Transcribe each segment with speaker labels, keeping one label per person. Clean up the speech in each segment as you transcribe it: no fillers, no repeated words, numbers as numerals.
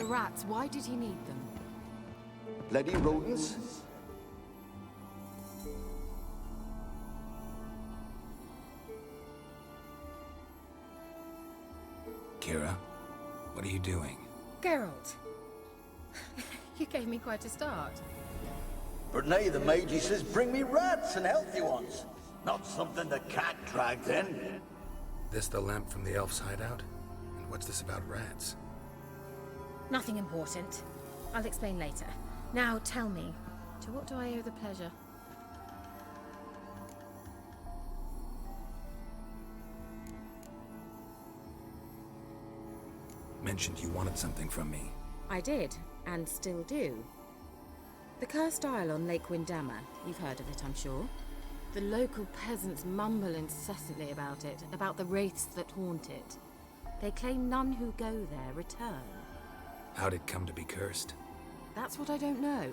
Speaker 1: the rats, why did he need them?
Speaker 2: Bloody rodents?
Speaker 3: Keira, what are you doing?
Speaker 4: Geralt. You gave me quite a start.
Speaker 5: But now the mage says bring me rats and healthy ones. Not something the cat dragged in.
Speaker 3: This the lamp from the elf's hideout? And what's this about rats?
Speaker 4: Nothing important. I'll explain later. Now tell me, to what do I owe the pleasure?
Speaker 3: Mentioned you wanted something from me.
Speaker 4: I did, and still do. The Cursed Isle on Lake Windammer. You've heard of it, I'm sure.
Speaker 1: The local peasants mumble incessantly about it, about the wraiths that haunt it.
Speaker 4: They claim none who go there return.
Speaker 3: How'd it come to be cursed?
Speaker 1: That's what I don't know.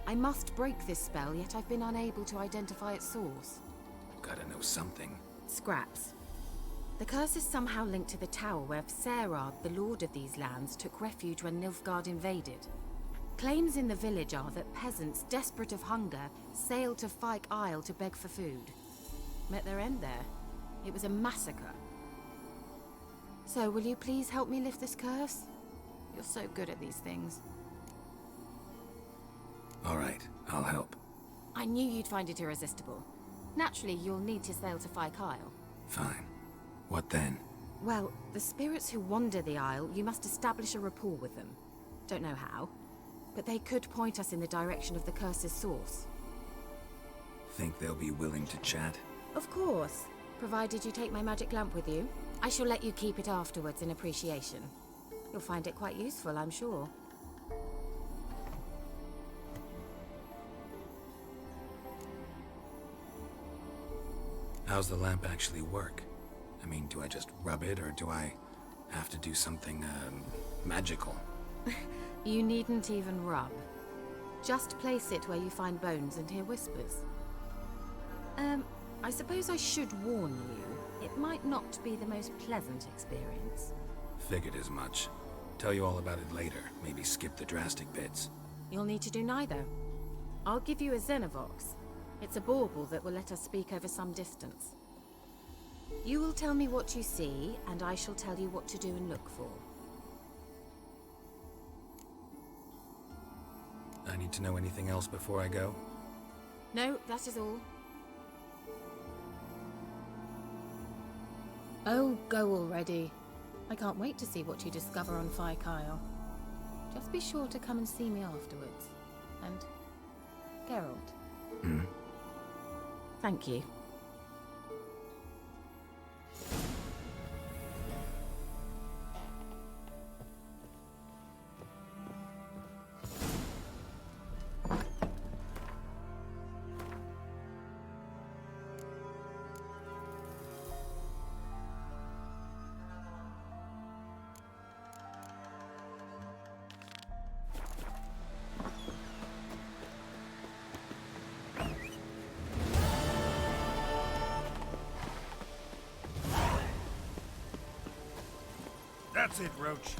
Speaker 1: I must break this spell, yet I've been unable to identify its source.
Speaker 3: Gotta know something.
Speaker 4: Scraps. The curse is somehow linked to the tower where Serad, the lord of these lands, took refuge when Nilfgaard invaded. Claims in the village are that peasants, desperate of hunger, sailed to Fyke Isle to beg for food. Met their end there. It was a massacre. So, will you please help me lift this curse? You're so good at these things.
Speaker 3: All right, I'll help.
Speaker 1: I knew you'd find it irresistible. Naturally, you'll need to sail to Fyke Isle.
Speaker 3: Fine. What then?
Speaker 1: Well, the spirits who wander the Isle, you must establish a rapport with them. Don't know how, but they could point us in the direction of the curse's source.
Speaker 3: Think they'll be willing to chat?
Speaker 1: Of course, provided you take my magic lamp with you. I shall let you keep it afterwards in appreciation. You'll find it quite useful, I'm sure.
Speaker 3: How's the lamp actually work? I mean, do I just rub it, or do I have to do something, magical?
Speaker 1: You needn't even rub. Just place it where you find bones and hear whispers. I suppose I should warn you, it might not be the most pleasant experience.
Speaker 3: Figured as much. Tell you all about it later, maybe skip the drastic bits.
Speaker 1: You'll need to do neither. I'll give you a Xenovox. It's a bauble that will let us speak over some distance. You will tell me what you see, and I shall tell you what to do and look for.
Speaker 3: I need to know anything else before I go?
Speaker 1: No, that is all.
Speaker 4: Oh, go already. I can't wait to see what you discover on Fyke Isle. Just be sure to come and see me afterwards. And Geralt.
Speaker 3: Hmm?
Speaker 1: Thank you.
Speaker 6: That's it, Roach.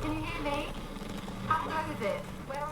Speaker 4: Can you hear me? How close it? Where?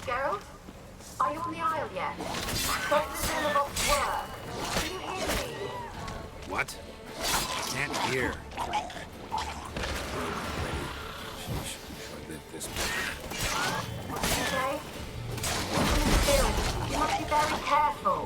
Speaker 4: Geralt? Are you on the Isle yet? Does the Xenobox work? Can you hear me?
Speaker 3: What? Can't hear. Sheesh, I lived this much.
Speaker 4: Okay? You must be very careful.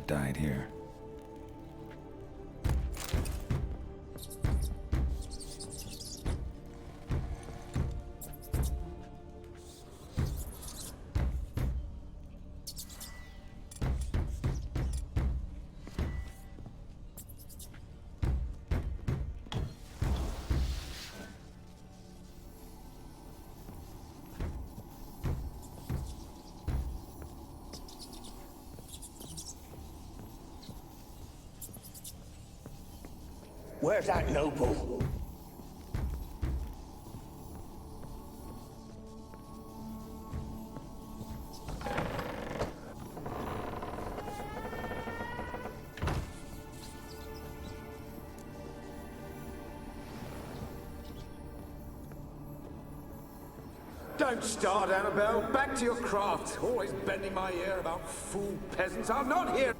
Speaker 3: died here.
Speaker 5: Where's that noble?
Speaker 7: Don't start, Annabelle. Back to your craft. Always bending my ear about fool peasants. I'm not here.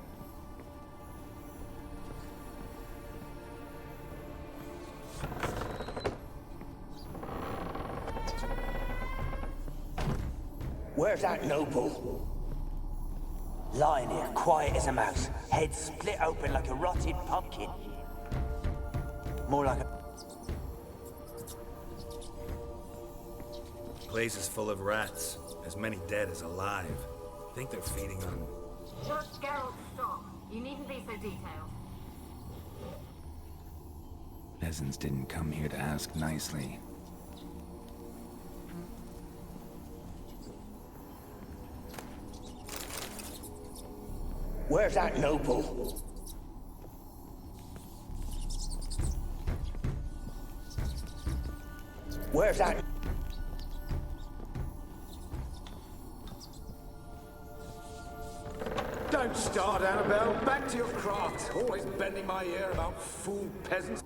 Speaker 5: Where's that noble? Lying here, quiet as a mouse, head split open like a rotted pumpkin. More like a...
Speaker 3: Place is full of rats. As many dead as alive. Think they're feeding on...
Speaker 4: Just Geralt, stop. You needn't be so detailed.
Speaker 3: Peasants didn't come here to ask nicely.
Speaker 5: Where's that noble? Where's that...
Speaker 7: Don't start, Annabelle. Back to your craft. Always bending my ear about fool peasants.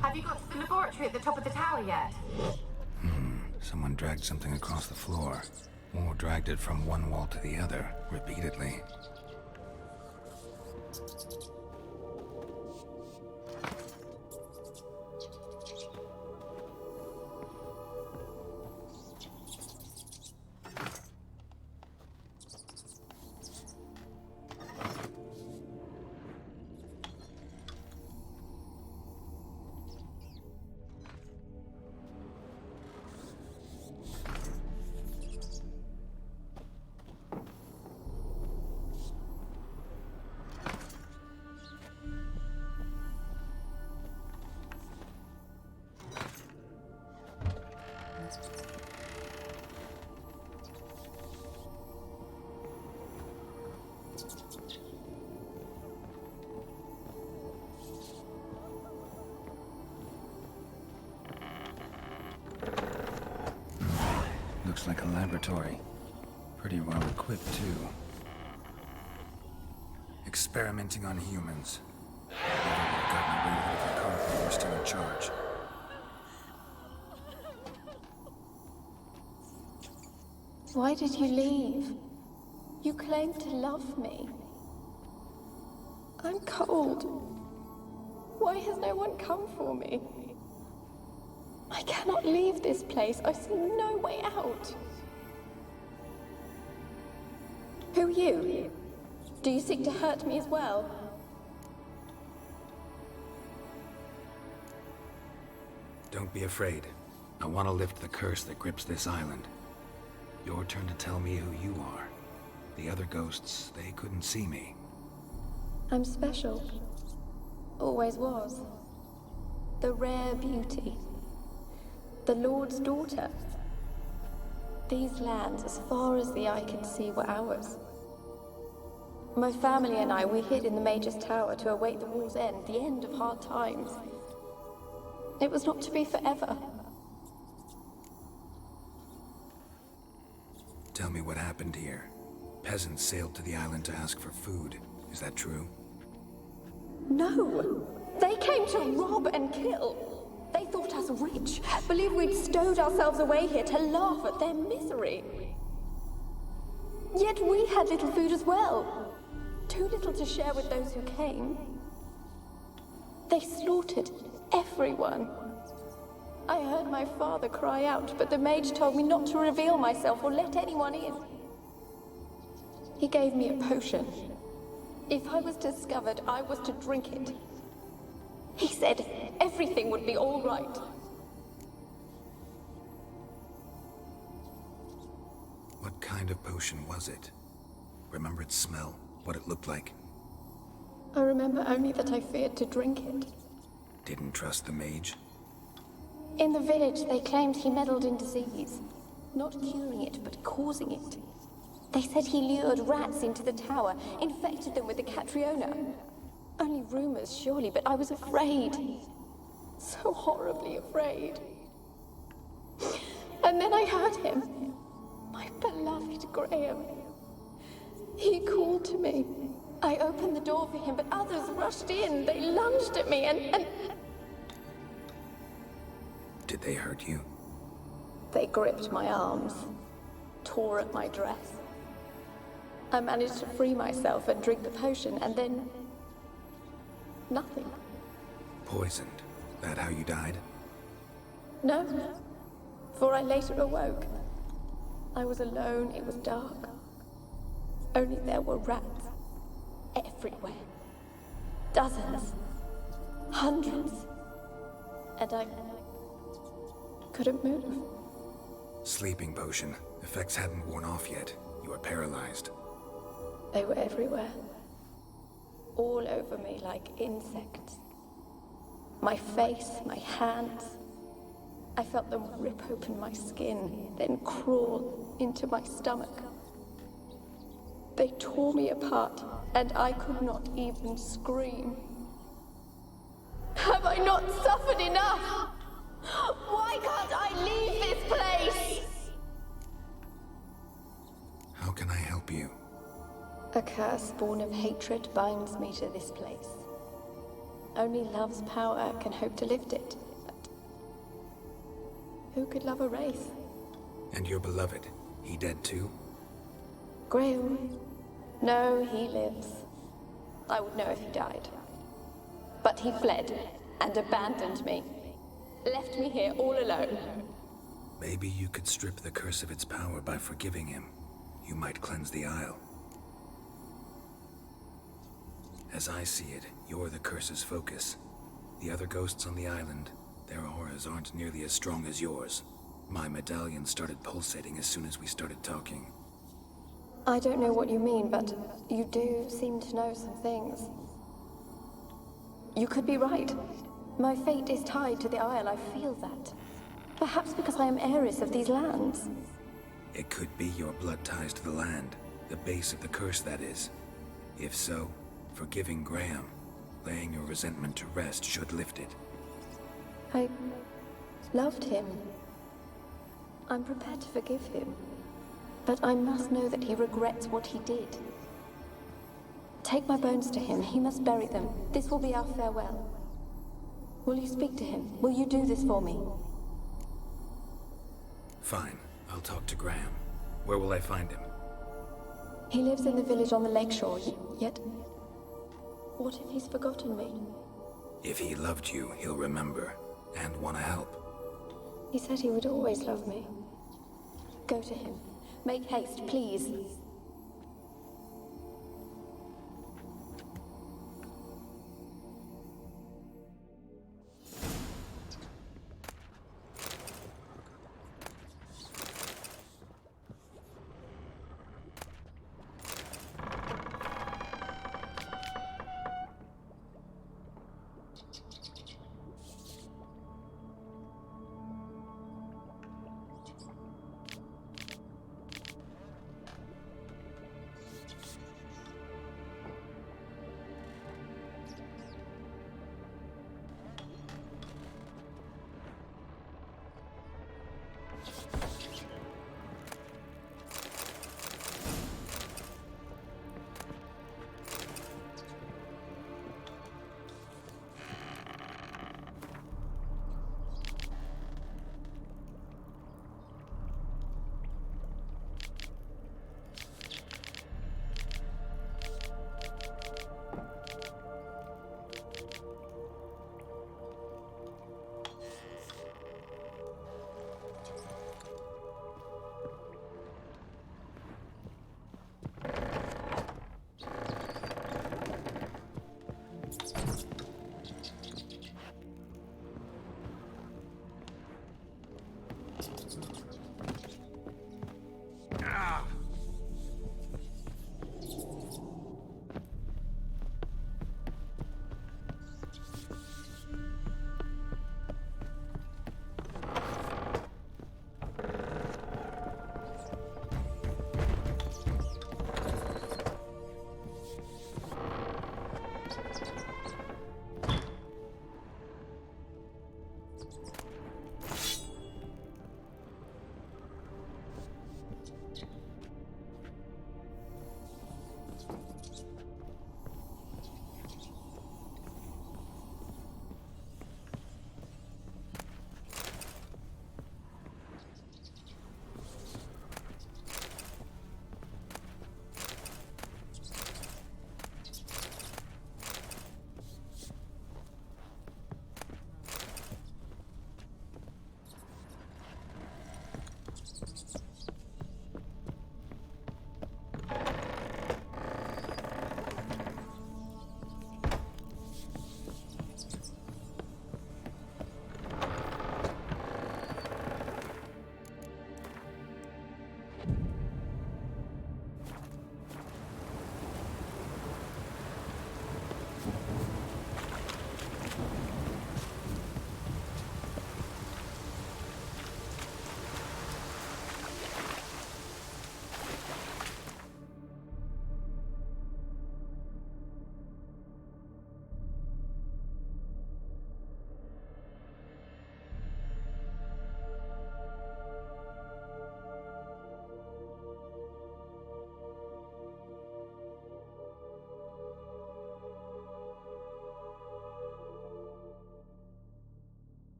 Speaker 4: Have you got to the laboratory at the top of the tower yet?
Speaker 3: Someone dragged something across the floor. Or dragged it from one wall to the other, repeatedly. Looks like a laboratory. Pretty well equipped, too. Experimenting on humans. Never would have gotten away with it if the Carpenter were still in charge.
Speaker 8: Why did you leave? You claimed to love me. I'm cold. Why has no one come for me? I cannot leave this place. I see no way out. Who are you? Do you seek to hurt me as well?
Speaker 3: Don't be afraid. I want to lift the curse that grips this island. Your turn to tell me who you are. The other ghosts, they couldn't see me.
Speaker 8: I'm special. Always was. The rare beauty. The Lord's daughter. These lands, as far as the eye could see, were ours. My family and I, we hid in the Major's Tower to await the war's end, the end of hard times. It was not to be forever.
Speaker 3: Tell me what happened here. Peasants sailed to the island to ask for food. Is that true?
Speaker 8: No! They came to rob and kill. They thought us rich, believed we'd stowed ourselves away here to laugh at their misery. Yet we had little food as well. Too little to share with those who came. They slaughtered everyone. I heard my father cry out, but the mage told me not to reveal myself or let anyone in. He gave me a potion. If I was discovered, I was to drink it. He said everything would be all right.
Speaker 3: What kind of potion was it? Remember its smell? What it looked like?
Speaker 8: I remember only that I feared to drink it.
Speaker 3: Didn't trust the mage?
Speaker 8: In the village, they claimed he meddled in disease. Not curing it, but causing it. They said he lured rats into the tower, infected them with the Catriona. Only rumors, surely, but I was afraid. So horribly afraid. And then I heard him. My beloved Graham. He called to me. I opened the door for him, but others rushed in. They lunged at me and...
Speaker 3: Did they hurt you?
Speaker 8: They gripped my arms, tore at my dress. I managed to free myself and drink the potion, and then... nothing.
Speaker 3: Poisoned? That how you died?
Speaker 8: No, for I later awoke. I was alone, it was dark. Only there were rats. Everywhere. Dozens. Hundreds. And I couldn't move.
Speaker 3: Sleeping potion. Effects hadn't worn off yet. You were paralyzed.
Speaker 8: They were everywhere. All over me like insects. My face, my hands. I felt them rip open my skin, then crawl into my stomach. They tore me apart, and I could not even scream. Have I not suffered enough? Why can't I leave this place?
Speaker 3: How can I help you?
Speaker 8: A curse born of hatred binds me to this place. Only love's power can hope to lift it. But who could love a wraith?
Speaker 3: And your beloved, he dead too?
Speaker 8: Graham? No, he lives. I would know if he died. But he fled and abandoned me. Left me here all alone.
Speaker 3: Maybe you could strip the curse of its power by forgiving him. You might cleanse the Isle. As I see it, you're the curse's focus. The other ghosts on the island, their auras aren't nearly as strong as yours. My medallion started pulsating as soon as we started talking.
Speaker 8: I don't know what you mean, but you do seem to know some things. You could be right. My fate is tied to the Isle, I feel that. Perhaps because I am heiress of these lands.
Speaker 3: It could be your blood ties to the land, the base of the curse, that is. If so, forgiving Graham, laying your resentment to rest should lift it.
Speaker 8: I loved him. I'm prepared to forgive him. But I must know that he regrets what he did. Take my bones to him. He must bury them. This will be our farewell. Will you speak to him? Will you do this for me?
Speaker 3: Fine. I'll talk to Graham. Where will I find him?
Speaker 8: He lives in the village on the lakeshore, yet... what if he's forgotten me?
Speaker 3: If he loved you, he'll remember, and want to help.
Speaker 8: He said he would always love me. Go to him. Make haste, please.
Speaker 6: Ah!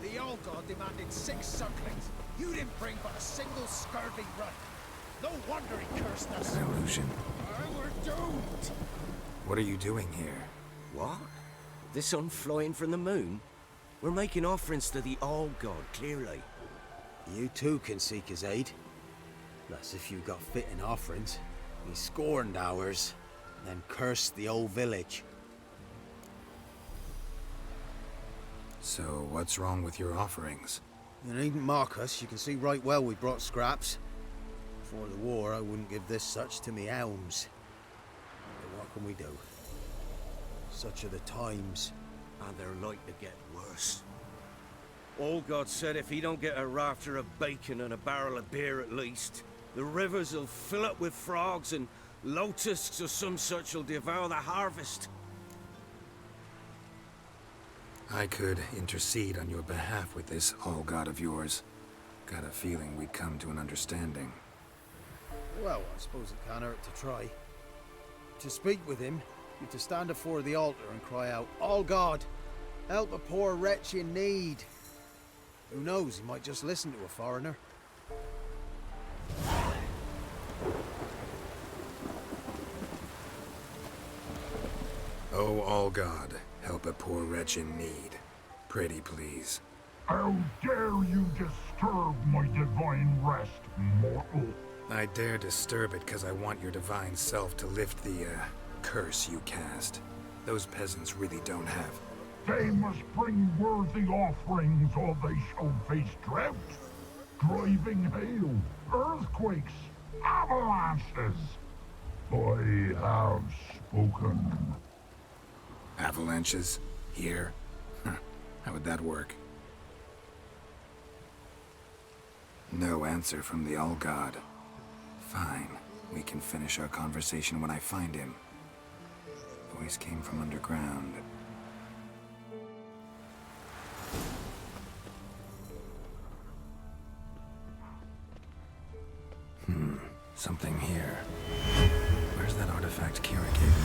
Speaker 6: The old god demanded 6 sucklings. You didn't bring but a single scurvy run. No wonder he cursed us.
Speaker 3: An illusion.
Speaker 6: We're doomed.
Speaker 3: What are you doing here?
Speaker 9: What? The sun flying from the moon? We're making offerings to the All God, clearly.
Speaker 10: You too can seek his aid. That's if you got fitting offerings. He scorned ours, then cursed the old village.
Speaker 3: So, what's wrong with your offerings?
Speaker 10: You needn't mock us. You can see right well we brought scraps. Before the war, I wouldn't give this such to me elms. But what can we do? Such are the times.
Speaker 9: And they're like to get worse. All God said if he don't get a rafter of bacon and a barrel of beer at least, the rivers will fill up with frogs and locusts or some such will devour the harvest.
Speaker 3: I could intercede on your behalf with this all-god of yours. Got a feeling we'd come to an understanding.
Speaker 10: Well, I suppose it can't hurt to try. To speak with him, you have to stand before the altar and cry out, "All God, help a poor wretch in need." Who knows, he might just listen to a foreigner.
Speaker 3: Oh, all God, help a poor wretch in need. Pretty please.
Speaker 11: How dare you disturb my divine rest, mortal?
Speaker 3: I dare disturb it because I want your divine self to lift the, curse you cast. Those peasants really don't have.
Speaker 11: They must bring worthy offerings or they shall face drought, driving hail, earthquakes, avalanches. I have spoken.
Speaker 3: Avalanches? Here? How would that work? No answer from the All-God. Fine. We can finish our conversation when I find him. Voice came from underground. Something here. Where's that artifact Keira gave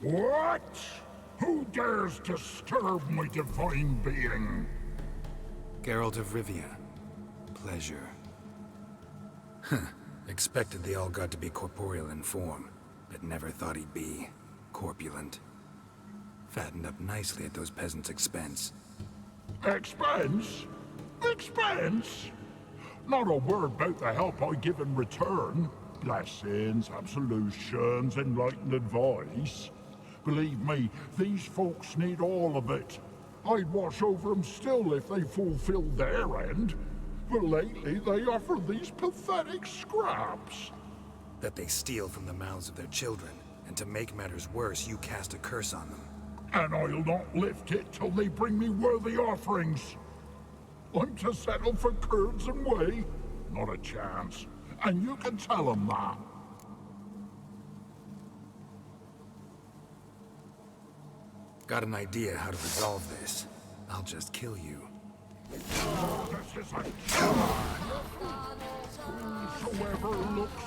Speaker 3: me?
Speaker 11: What? Who dares disturb my divine being?
Speaker 3: Geralt of Rivia. Pleasure. Expected the All-God to be corporeal in form, but never thought he'd be corpulent. Fattened up nicely at those peasants' expense.
Speaker 11: Expense? Expense? Not a word about the help I give in return. Blessings, absolutions, enlightened advice. Believe me, these folks need all of it. I'd watch over them still if they fulfilled their end. But lately they offer these pathetic scraps.
Speaker 3: That they steal from the mouths of their children, and to make matters worse, you cast a curse on them.
Speaker 11: And I'll not lift it till they bring me worthy offerings. I'm to settle for curds and whey? Not a chance. And you can tell them that.
Speaker 3: Got an idea how to resolve this. I'll just kill you.
Speaker 11: This is a killer. Whosoever looks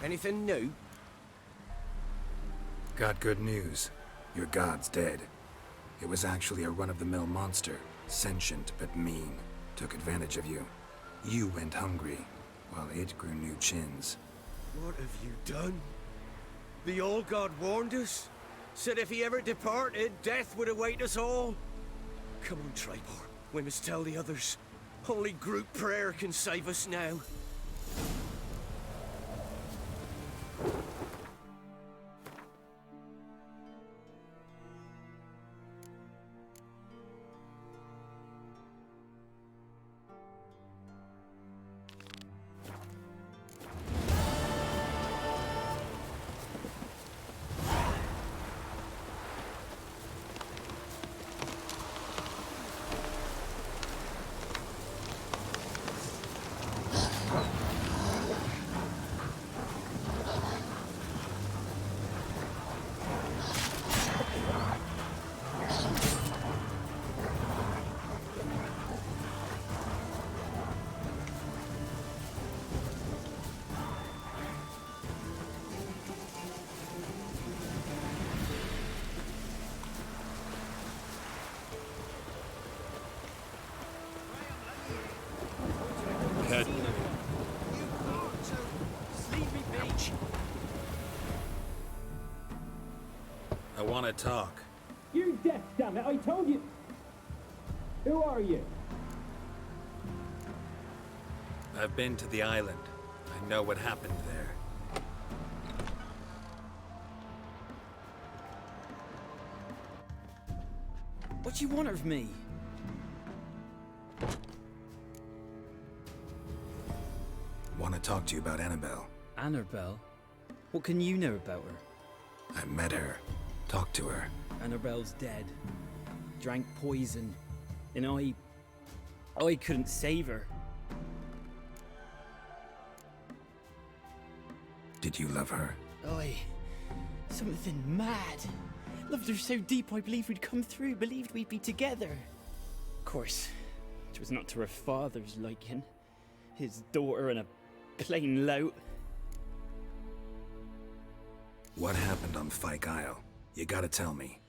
Speaker 9: Anything new?
Speaker 3: Got good news. Your god's dead. It was actually a run-of-the-mill monster, sentient but mean. Took advantage of you. You went hungry, while it grew new chins.
Speaker 9: What have you done? The old god warned us. Said if he ever departed, death would await us all. Come on, Tribor. We must tell the others. Only group prayer can save us now.
Speaker 3: want to talk.
Speaker 12: You're deaf, damn it! I told you. Who are you?
Speaker 3: I've been to the island. I know what happened there.
Speaker 13: What do you want of me?
Speaker 3: Want to talk to you about Annabelle.
Speaker 13: Annabelle? What can you know about her?
Speaker 3: I met her. Talked to her.
Speaker 13: Annabelle's dead. Drank poison. And I couldn't save her.
Speaker 3: Did you love her?
Speaker 13: Something mad. Loved her so deep I believed we'd come through, believed we'd be together. Of course, it was not to her father's liking. His daughter and a plain lout.
Speaker 3: What happened on Fyke Isle? You gotta tell me.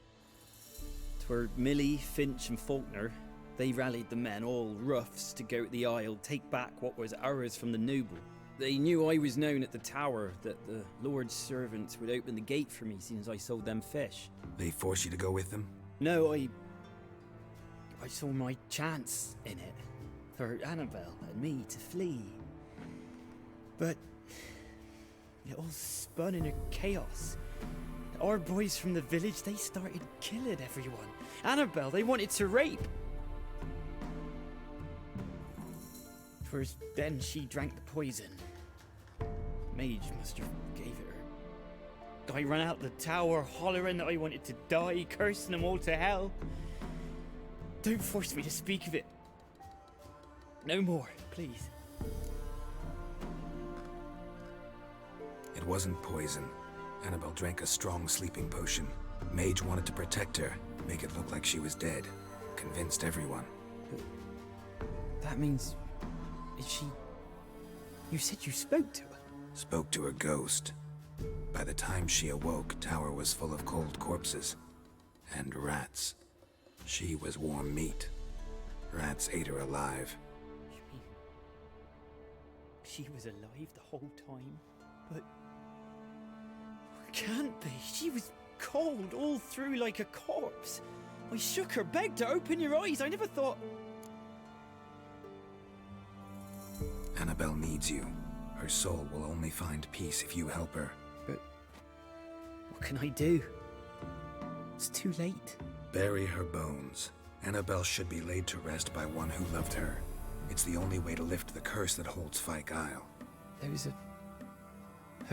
Speaker 13: 'Twere Millie, Finch and Faulkner. They rallied the men, all roughs, to go to the Isle, take back what was ours from the noble. They knew I was known at the tower, that the Lord's servants would open the gate for me since I sold them fish.
Speaker 3: They forced you to go with them?
Speaker 13: No, I saw my chance in it. For Annabelle and me to flee. But it all spun in a chaos. Our boys from the village, they started killing everyone. Annabelle, they wanted to rape. First, then she drank the poison. Mage must have gave it her. I ran out the tower, hollering that I wanted to die, cursing them all to hell. Don't force me to speak of it. No more, please.
Speaker 3: It wasn't poison. Annabelle drank a strong sleeping potion. Mage wanted to protect her, make it look like she was dead. Convinced everyone.
Speaker 13: But that means... Is she... You said you spoke to her?
Speaker 3: Spoke to her ghost. By the time she awoke, Tower was full of cold corpses. And rats. She was warm meat. Rats ate her alive.
Speaker 13: You mean... She was alive the whole time? But... Can't be. She was cold all through like a corpse. I shook her, begged her, open your eyes. I never thought...
Speaker 3: Annabelle needs you. Her soul will only find peace if you help her.
Speaker 13: But... What can I do? It's too late.
Speaker 3: Bury her bones. Annabelle should be laid to rest by one who loved her. It's the only way to lift the curse that holds Fyke Isle.
Speaker 13: Those are...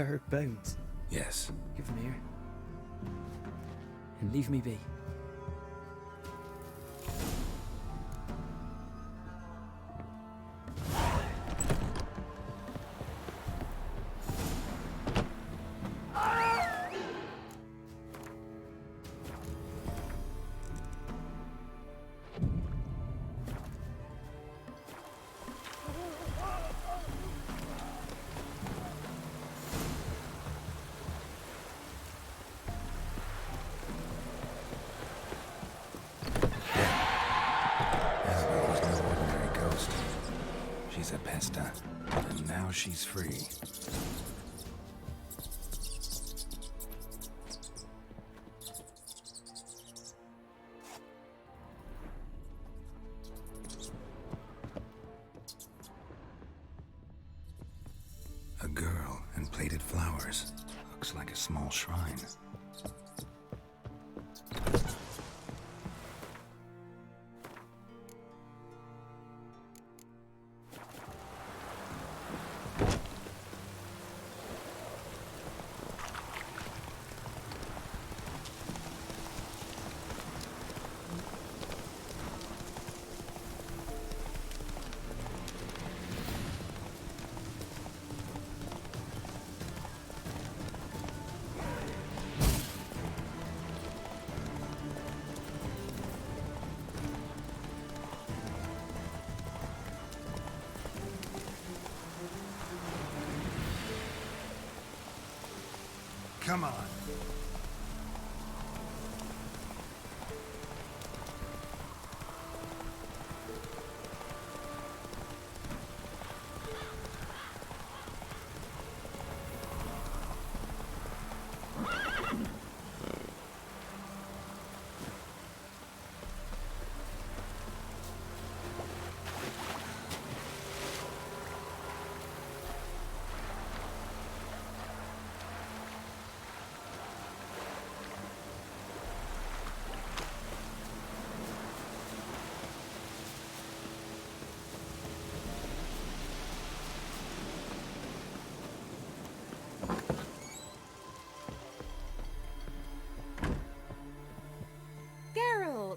Speaker 13: her bones?
Speaker 3: Yes.
Speaker 13: Give them here. And leave me be.
Speaker 3: And now she's free. A girl and plated flowers. Looks like a small shrine.
Speaker 10: Come on.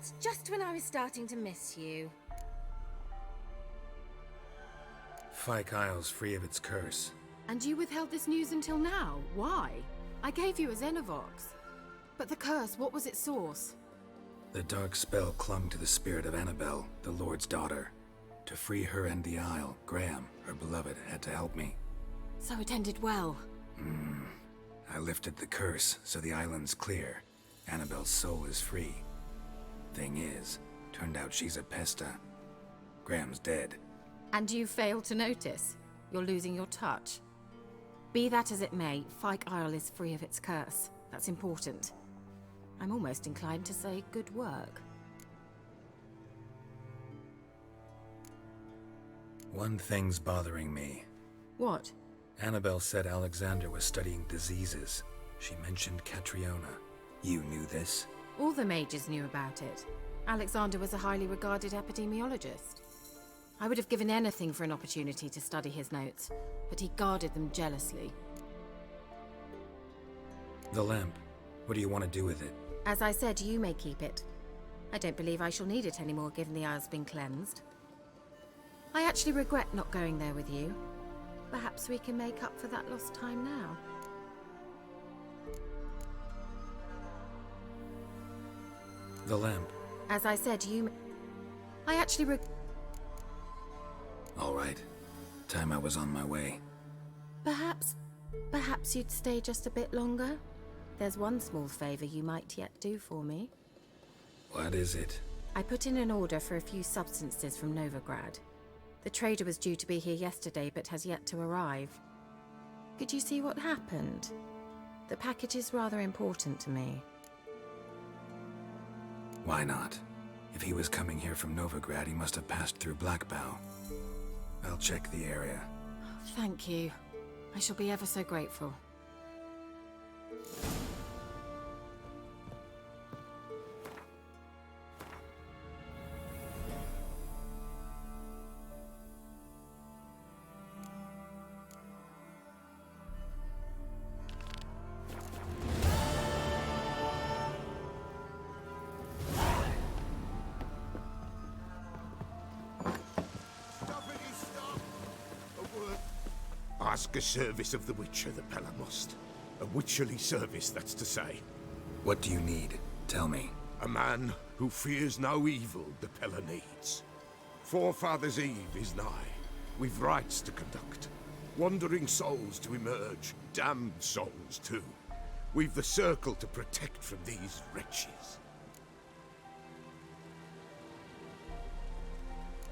Speaker 4: What? Just when I was starting to miss you.
Speaker 3: Fyke Isle's free of its curse.
Speaker 1: And you withheld this news until now? Why? I gave you a Xenovox. But the curse, what was its source?
Speaker 3: The dark spell clung to the spirit of Annabelle, the Lord's daughter. To free her and the Isle, Graham, her beloved, had to help me.
Speaker 1: So it ended well.
Speaker 3: I lifted the curse, so the island's clear. Annabelle's soul is free. Thing is, turned out she's a pesta. Graham's dead.
Speaker 1: And you failed to notice? You're losing your touch. Be that as it may, Fyke Isle is free of its curse. That's important. I'm almost inclined to say good work.
Speaker 3: One thing's bothering me.
Speaker 1: What?
Speaker 3: Annabelle said Alexander was studying diseases. She mentioned Catriona. You knew this?
Speaker 1: All the mages knew about it. Alexander was a highly regarded epidemiologist. I would have given anything for an opportunity to study his notes, but he guarded them jealously.
Speaker 3: The lamp. What do you want to do with it?
Speaker 1: As I said, you may keep it. I don't believe I shall need it anymore, given the Isle's been cleansed. I actually regret not going there with you. Perhaps we can make up for that lost time now.
Speaker 3: The lamp.
Speaker 1: As I said, I actually
Speaker 3: All right. Time I was on my way.
Speaker 1: Perhaps you'd stay just a bit longer? There's one small favor you might yet do for me.
Speaker 3: What is it?
Speaker 1: I put in an order for a few substances from Novigrad. The trader was due to be here yesterday, but has yet to arrive. Could you see what happened? The package is rather important to me.
Speaker 3: Why not? If he was coming here from Novigrad, he must have passed through Blackbow. I'll check the area.
Speaker 1: Thank you. I shall be ever so grateful.
Speaker 11: Ask a service of the Witcher, the Pella must. A witcherly service, that's to say.
Speaker 3: What do you need? Tell me.
Speaker 11: A man who fears no evil the Pella needs. Forefathers' Eve is nigh. We've rites to conduct. Wandering souls to emerge. Damned souls, too. We've the circle to protect from these wretches.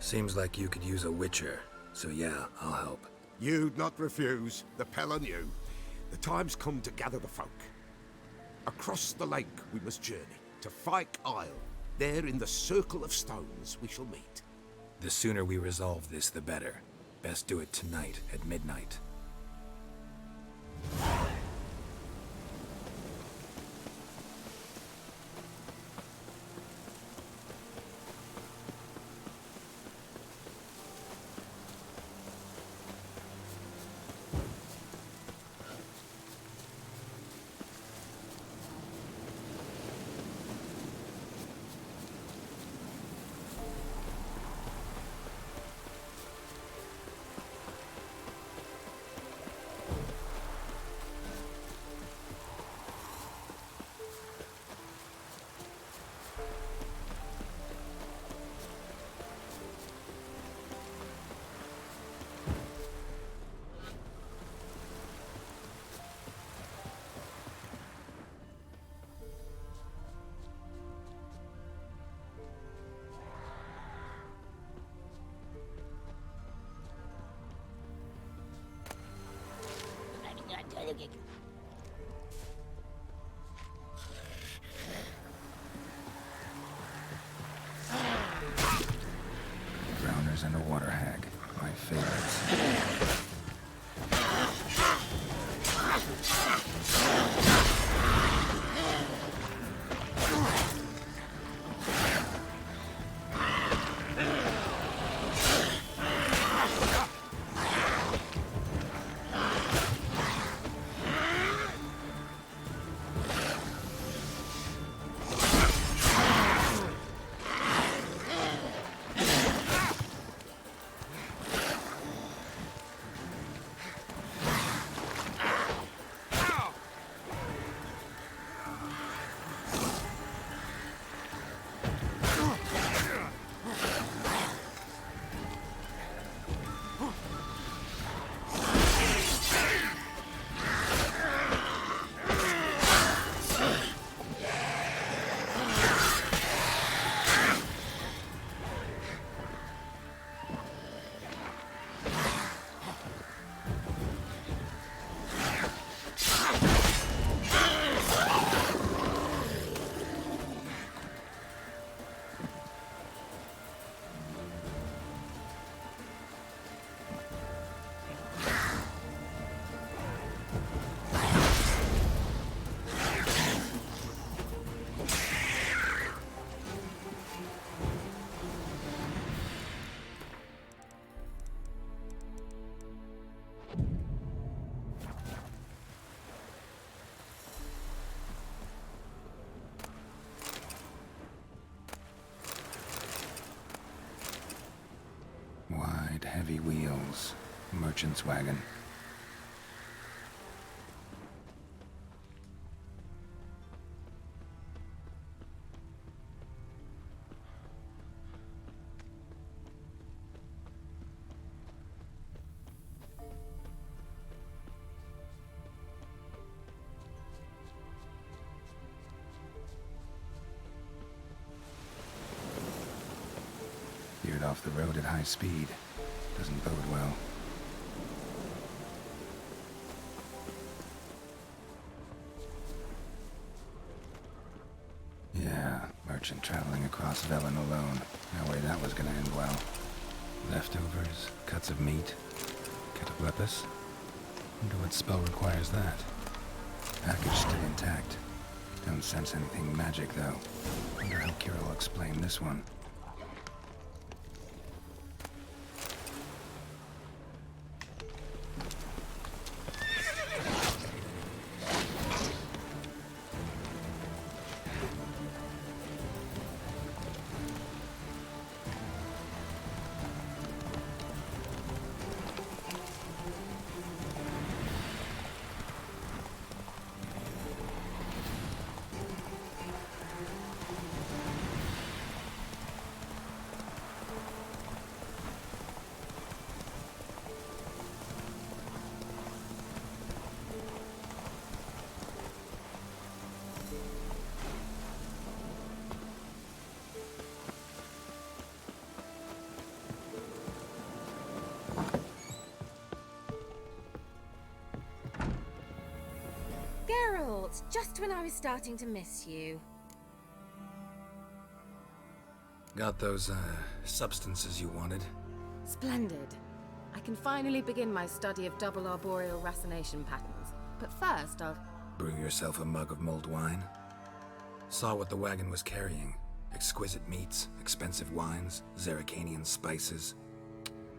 Speaker 3: Seems like you could use a witcher. So yeah, I'll help.
Speaker 11: You'd not refuse. The Pella knew. The time's come to gather the folk. Across the lake we must journey, to Fyke Isle. There in the circle of stones we shall meet.
Speaker 3: The sooner we resolve this, the better. Best do it tonight at midnight. Drowners and a water hag. My favorites. heavy wheels. Merchant's wagon. Veered off the road at high speed. Doesn't bode well. Yeah, merchant traveling across Velen alone. No way that was gonna end well. Leftovers, cuts of meat, cataplepis. Wonder what spell requires that. Package still intact. Don't sense anything magic though. Wonder how Keira will explain this one.
Speaker 1: Geralt, just when I was starting to miss you.
Speaker 3: Got those, substances you wanted?
Speaker 1: Splendid. I can finally begin my study of double arboreal racination patterns. But first, I'll...
Speaker 3: Brew yourself a mug of mulled wine? Saw what the wagon was carrying. Exquisite meats, expensive wines, Zerrikanian spices.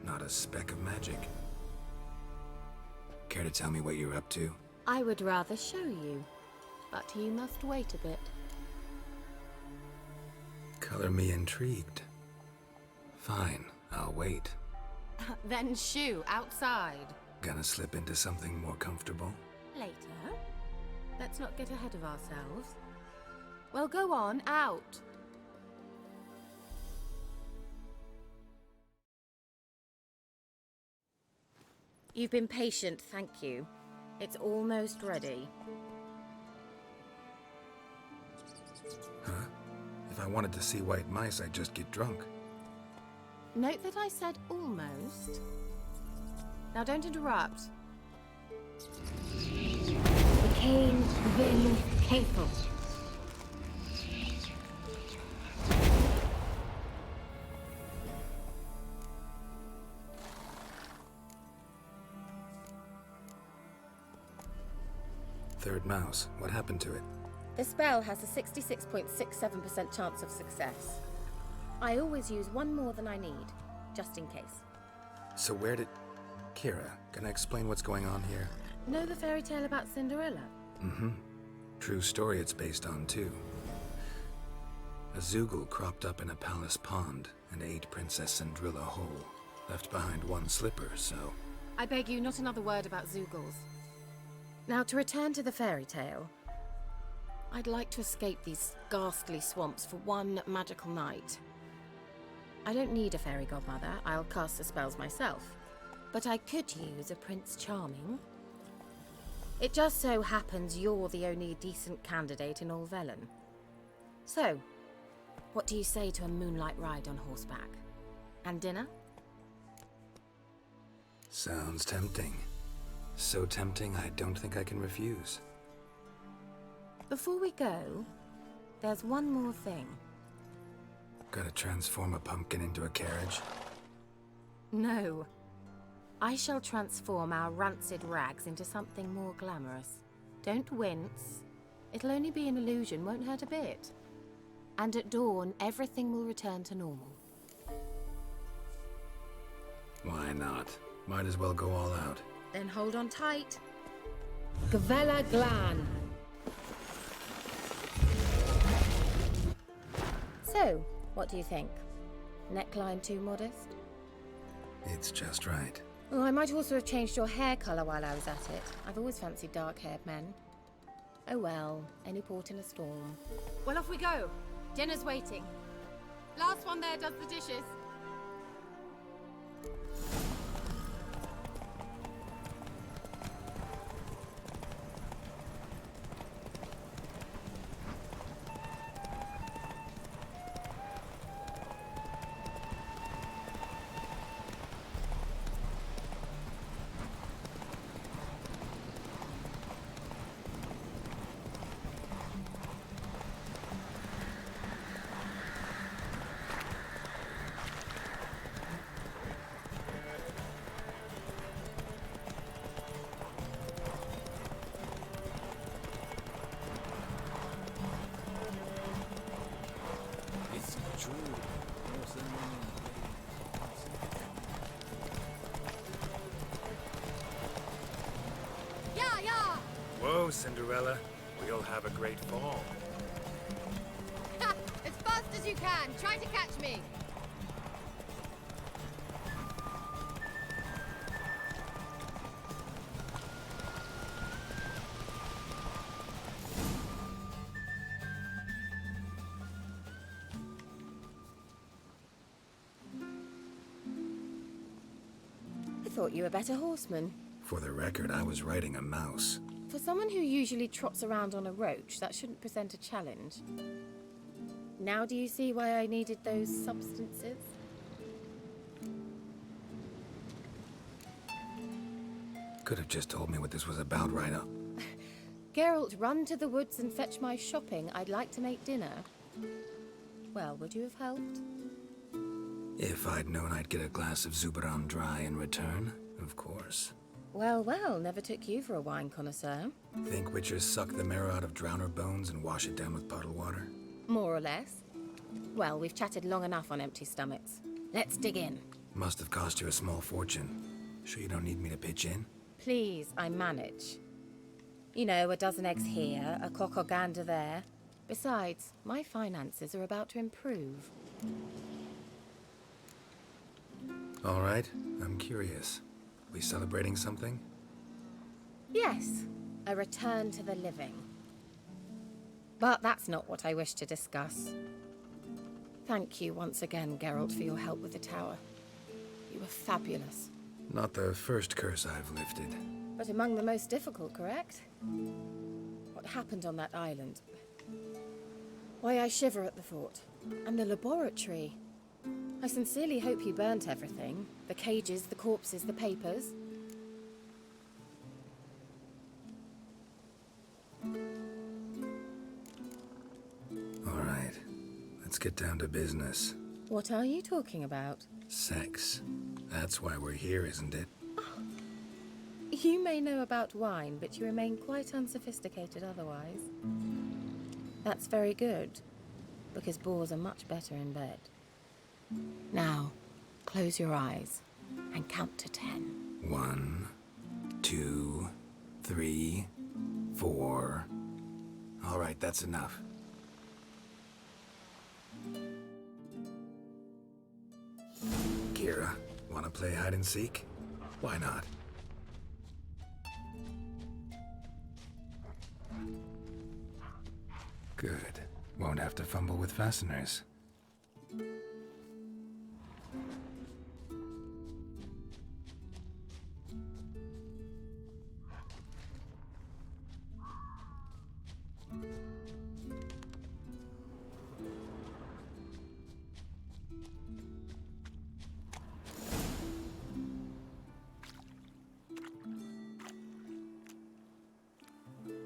Speaker 3: Not a speck of magic. Care to tell me what you're up to?
Speaker 1: I would rather show you, but you must wait a bit.
Speaker 3: Color me intrigued. Fine, I'll wait.
Speaker 1: Then shoo, outside.
Speaker 3: Gonna slip into something more comfortable?
Speaker 1: Later. Let's not get ahead of ourselves. Well, go on, out. You've been patient, thank you. It's almost ready.
Speaker 3: Huh? If I wanted to see white mice, I'd just get drunk.
Speaker 1: Note that I said almost. Now don't interrupt. Cain Vin Capel.
Speaker 3: Third mouse. What happened to it?
Speaker 1: The spell has a 66.67% chance of success. I always use one more than I need, just in case.
Speaker 3: So where did... Keira, gonna explain what's going on here?
Speaker 1: Know the fairy tale about Cinderella?
Speaker 3: Mm-hmm. True story it's based on, too. A Zoogle cropped up in a palace pond and ate Princess Cinderella whole. Left behind one slipper, so...
Speaker 1: I beg you, not another word about Zoogles. Now, to return to the fairy tale, I'd like to escape these ghastly swamps for one magical night. I don't need a fairy godmother, I'll cast the spells myself. But I could use a Prince Charming. It just so happens you're the only decent candidate in all Velen. So, what do you say to a moonlight ride on horseback? And dinner?
Speaker 3: Sounds tempting. So tempting, I don't think I can refuse.
Speaker 1: Before we go, there's one more thing.
Speaker 3: Gotta transform a pumpkin into a carriage?
Speaker 1: No. I shall transform our rancid rags into something more glamorous. Don't wince. It'll only be an illusion, won't hurt a bit. And at dawn, everything will return to normal.
Speaker 3: Why not? Might as well go all out.
Speaker 1: Then hold on tight. Gavella Glan. So, what do you think? Neckline too modest?
Speaker 3: It's just right.
Speaker 4: Oh, I might also have changed your hair colour while I was at it. I've always fancied dark-haired men. Oh well, any port in a storm. Well, off we go. Dinner's waiting. Last one there does the dishes.
Speaker 3: Whoa, Cinderella. We'll have a great fall.
Speaker 4: As fast as you can. Try to catch me. I thought you were a better horseman.
Speaker 3: For the record, I was riding a mouse.
Speaker 4: For someone who usually trots around on a roach, that shouldn't present a challenge. Now do you see why I needed those substances?
Speaker 3: Could have just told me what this was about right up.
Speaker 4: Geralt, run to the woods and fetch my shopping. I'd like to make dinner. Well, would you have helped?
Speaker 3: If I'd known I'd get a glass of Zubaram dry in return, of course.
Speaker 4: Well, well, never took you for a wine connoisseur.
Speaker 3: Think witchers suck the marrow out of drowner bones and wash it down with puddle water?
Speaker 4: More or less. Well, we've chatted long enough on empty stomachs. Let's dig in.
Speaker 3: Must have cost you a small fortune. Sure you don't need me to pitch in?
Speaker 4: Please, I manage. You know, a dozen eggs here, a cock or gander there. Besides, my finances are about to improve.
Speaker 3: All right, I'm curious. We celebrating something?
Speaker 4: Yes, a return to the living. But that's not what I wish to discuss. Thank you once again, Geralt, for your help with the tower. You were fabulous.
Speaker 3: Not the first curse I've lifted.
Speaker 4: But among the most difficult, correct? What happened on that island? Why, I shiver at the thought. And the laboratory. I sincerely hope you burnt everything. The cages, the corpses, the papers.
Speaker 3: All right, let's get down to business.
Speaker 4: What are you talking about?
Speaker 3: Sex. That's why we're here, isn't it?
Speaker 4: You may know about wine, but you remain quite unsophisticated otherwise. That's very good, because boars are much better in bed. Now, close your eyes and count to 10.
Speaker 3: 1, 2, 3, 4. All right, that's enough. Keira, wanna play hide and seek? Why not? Good. Won't have to fumble with fasteners.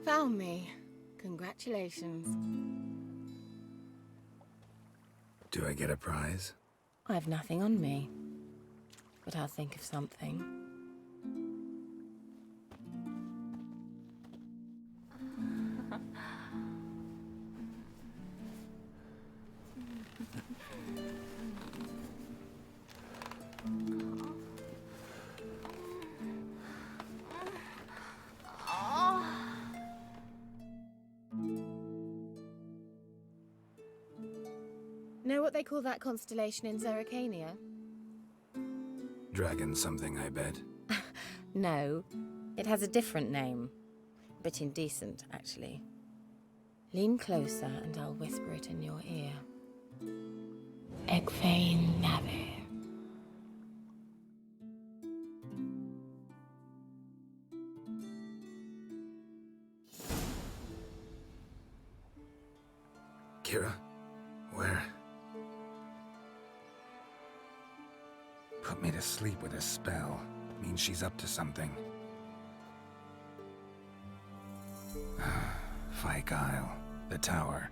Speaker 4: Found me. Congratulations.
Speaker 3: Do I get a prize?
Speaker 4: I have nothing on me, but I'll think of something. Know what they call that constellation in Zerrikania?
Speaker 3: Dragon something, I bet.
Speaker 4: No, it has a different name. A bit indecent, actually. Lean closer and I'll whisper it in your ear. Egfain Nave.
Speaker 3: Keira? Where? Put me to sleep with a spell. Means she's up to something. Fyke Isle. The tower.